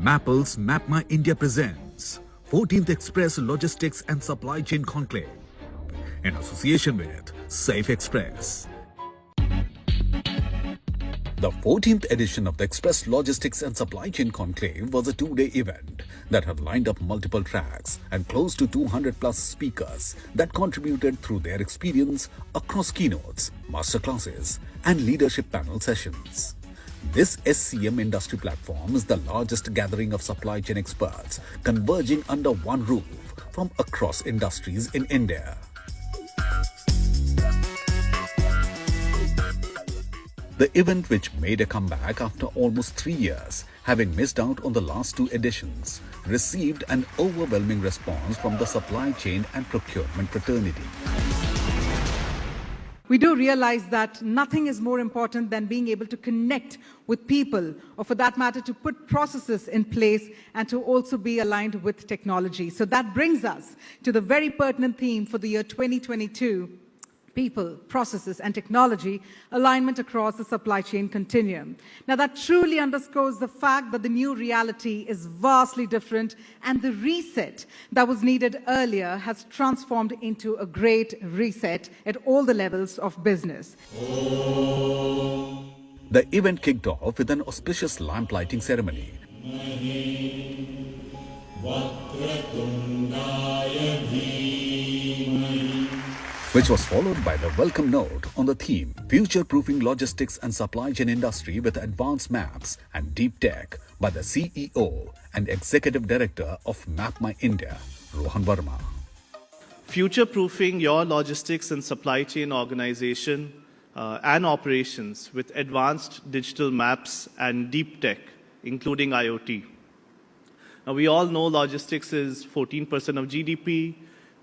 Mapple's Map My India presents 14th Express Logistics and Supply Chain Conclave in association with Safe Express. The 14th edition of the Express Logistics and Supply Chain Conclave was a two-day event that had lined up multiple tracks and close to 200 plus speakers that contributed through their experience across keynotes, masterclasses, and leadership panel sessions. This SCM industry platform is the largest gathering of supply chain experts converging under one roof from across industries in India. The event, which made a comeback after almost 3 years, having missed out on the last two editions, received an overwhelming response from the supply chain and procurement fraternity. We do realize that nothing is more important than being able to connect with people, or for that matter, to put processes in place and to also be aligned with technology. So that brings us to the very pertinent theme for the year 2022. People, processes, and technology alignment across the supply chain continuum. Now, that truly underscores the fact that the new reality is vastly different, and the reset that was needed earlier has transformed into a great reset at all the levels of business. The event kicked off with an auspicious lamp lighting ceremony, which was followed by the welcome note on the theme Future-Proofing Logistics and Supply Chain Industry with Advanced Maps and Deep Tech by the CEO and Executive Director of Map My India, Rohan Verma. Future-proofing your logistics and supply chain organization and operations with advanced digital maps and deep tech, including IoT. Now, we all know logistics is 14% of GDP.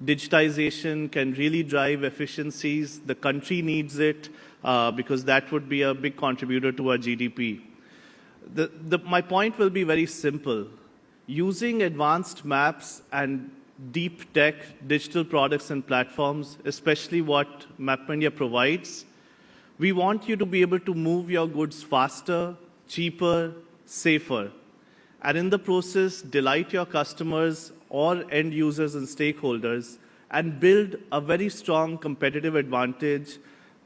Digitization can really drive efficiencies. The country needs it because that would be a big contributor to our GDP. My point will be very simple. Using advanced maps and deep tech digital products and platforms, especially what MapIndia provides, we want you to be able to move your goods faster, cheaper, safer, and in the process, delight your customers or end users and stakeholders, and build a very strong competitive advantage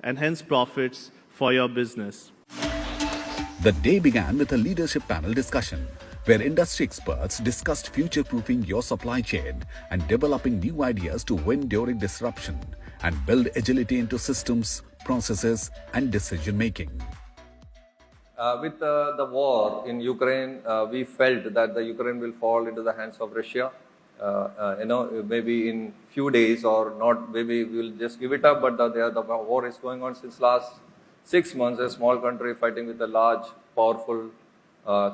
and hence profits for your business. The day began with a leadership panel discussion where industry experts discussed future-proofing your supply chain and developing new ideas to win during disruption and build agility into systems, processes, and decision-making. With the war in Ukraine, we felt that the Ukraine will fall into the hands of Russia. Maybe in few days or not, maybe we'll just give it up, but the war is going on since last 6 months. A small country fighting with a large, powerful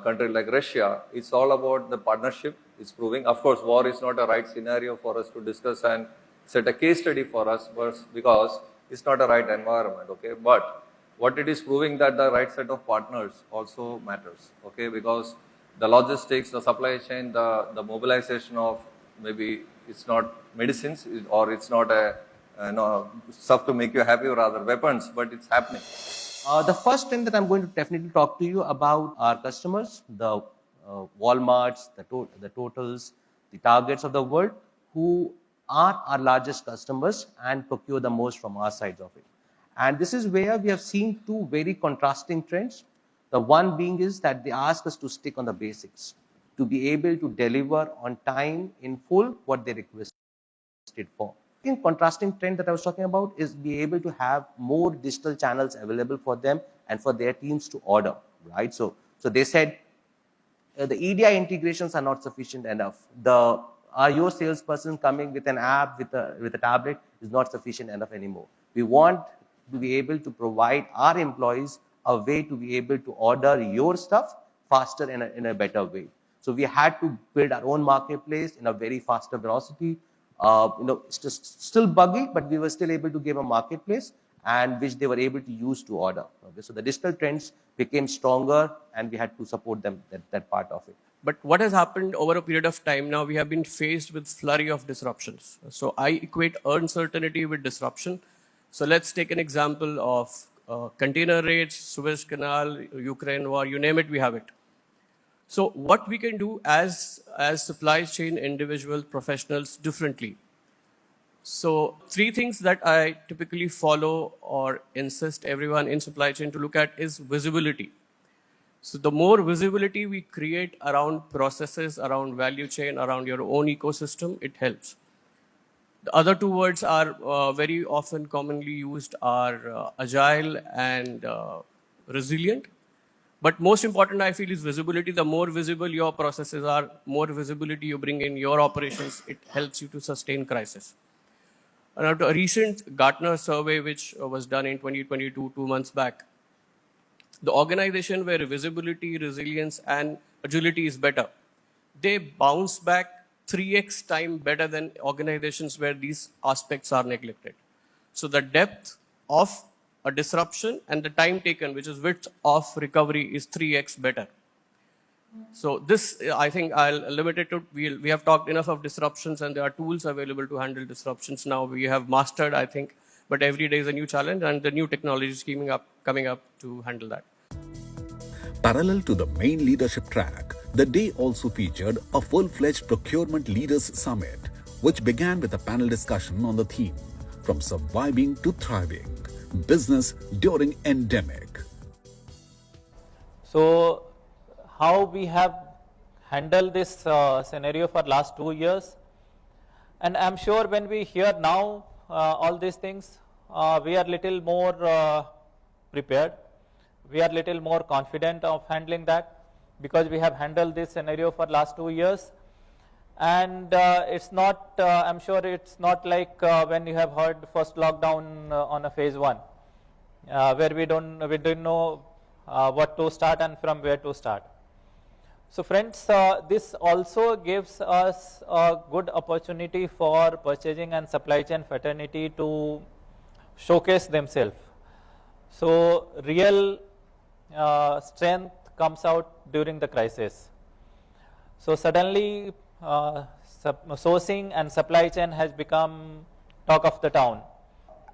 country like Russia. It's all about the partnership. It's proving. Of course, war is not a right scenario for us to discuss and set a case study for us, because it's not a right environment, okay? But what it is proving that the right set of partners also matters, okay? Because the logistics, the supply chain, the mobilization of maybe it's not medicines or it's not a stuff to make you happy, or rather weapons, but it's happening. The first trend that I'm going to definitely talk to you about are customers, the Walmarts, the Totals, the Targets of the world, who are our largest customers and procure the most from our sides of it. And this is where we have seen two very contrasting trends. The one being is that they ask us to stick on the basics, to be able to deliver on time in full what they requested for. The contrasting trend that I was talking about is be able to have more digital channels available for them and for their teams to order, right? So they said the EDI integrations are not sufficient enough. Your salesperson coming with an app, with a tablet is not sufficient enough anymore. We want to be able to provide our employees a way to be able to order your stuff faster in a better way. So we had to build our own marketplace in a very faster velocity. It's just still buggy, but we were still able to give a marketplace and which they were able to use to order. Okay? So the digital trends became stronger and we had to support them, that part of it. But what has happened over a period of time now, we have been faced with flurry of disruptions. So I equate uncertainty with disruption. So let's take an example of container rates, Suez Canal, Ukraine war, you name it, we have it. So what we can do as supply chain individual professionals differently. So 3 things that I typically follow or insist everyone in supply chain to look at is visibility. So the more visibility we create around processes, around value chain, around your own ecosystem, it helps. The other 2 words are very often commonly used are agile and resilient. But most important, I feel, is visibility. The more visible your processes are, more visibility you bring in your operations, it helps you to sustain crisis. And a recent Gartner survey, which was done in 2022, 2 months back, the organization where visibility, resilience, and agility is better, they bounce back 3x time better than organizations where these aspects are neglected. So the depth of a disruption and the time taken, which is width of recovery, is 3x better. So this, I think I'll limit it to, we have talked enough of disruptions and there are tools available to handle disruptions now. We have mastered, I think, but every day is a new challenge and the new technology is coming up to handle that. Parallel to the main leadership track, the day also featured a full-fledged procurement leaders summit, which began with a panel discussion on the theme, From Surviving to Thriving, Business During Endemic. So, how we have handled this scenario for last 2 years, and I'm sure when we hear now all these things, we are little more prepared. We are little more confident of handling that because we have handled this scenario for last 2 years. And it's not, I'm sure it's not like when you have heard first lockdown on a phase 1, where we didn't know what to start and from where to start. So friends, this also gives us a good opportunity for purchasing and supply chain fraternity to showcase themselves. So real strength comes out during the crisis. So suddenly sourcing and supply chain has become talk of the town.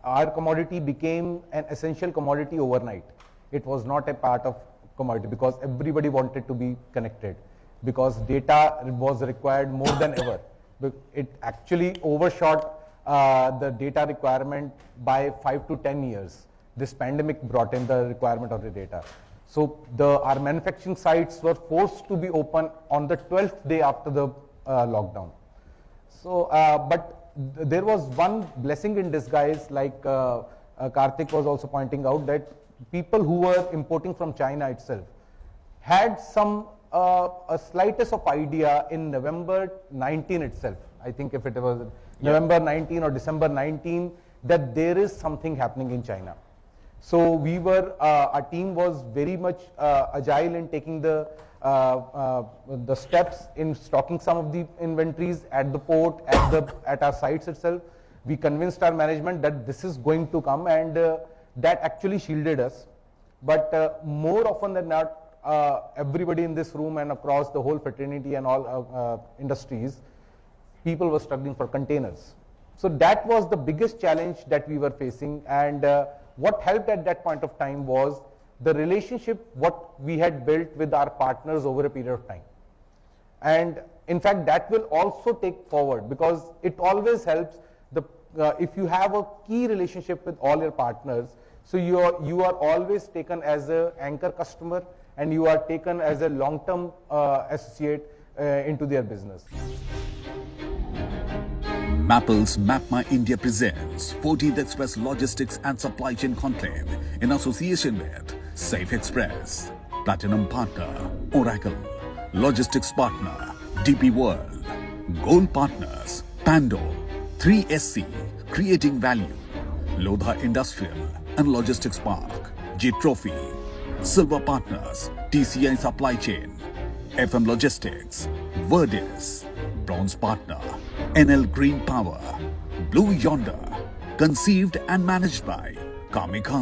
Our commodity became an essential commodity overnight. It was not a part of commodity because everybody wanted to be connected, because data was required more than ever. It actually overshot the data requirement by 5 to 10 years. This pandemic brought in the requirement of the data. So our manufacturing sites were forced to be open on the 12th day after the lockdown. So, but there was one blessing in disguise, like Karthik was also pointing out, that people who were importing from China itself had some a slightest of idea in November 19 itself. I think if it was November 19 or December 19, that there is something happening in China. So we were, our team was very much agile in taking the steps in stocking some of the inventories at the port, at our sites itself. We convinced our management that this is going to come, and that actually shielded us. But more often than not, everybody in this room and across the whole fraternity and all industries, people were struggling for containers. So that was the biggest challenge that we were facing, and what helped at that point of time was the relationship what we had built with our partners over a period of time. And in fact, that will also take forward, because it always helps if you have a key relationship with all your partners. So you are always taken as an anchor customer, and you are taken as a long-term associate into their business. Mapple's Map My India presents 14th Express Logistics and Supply Chain Conclave in association with Safe Express, Platinum Partner, Oracle, Logistics Partner, DP World, Gold Partners, Pando, 3SC, Creating Value, Lodha Industrial and Logistics Park, G Trophy, Silver Partners, TCI Supply Chain, FM Logistics, Verdis, Bronze Partner, NL Green Power, Blue Yonder, conceived and managed by Kamikaze.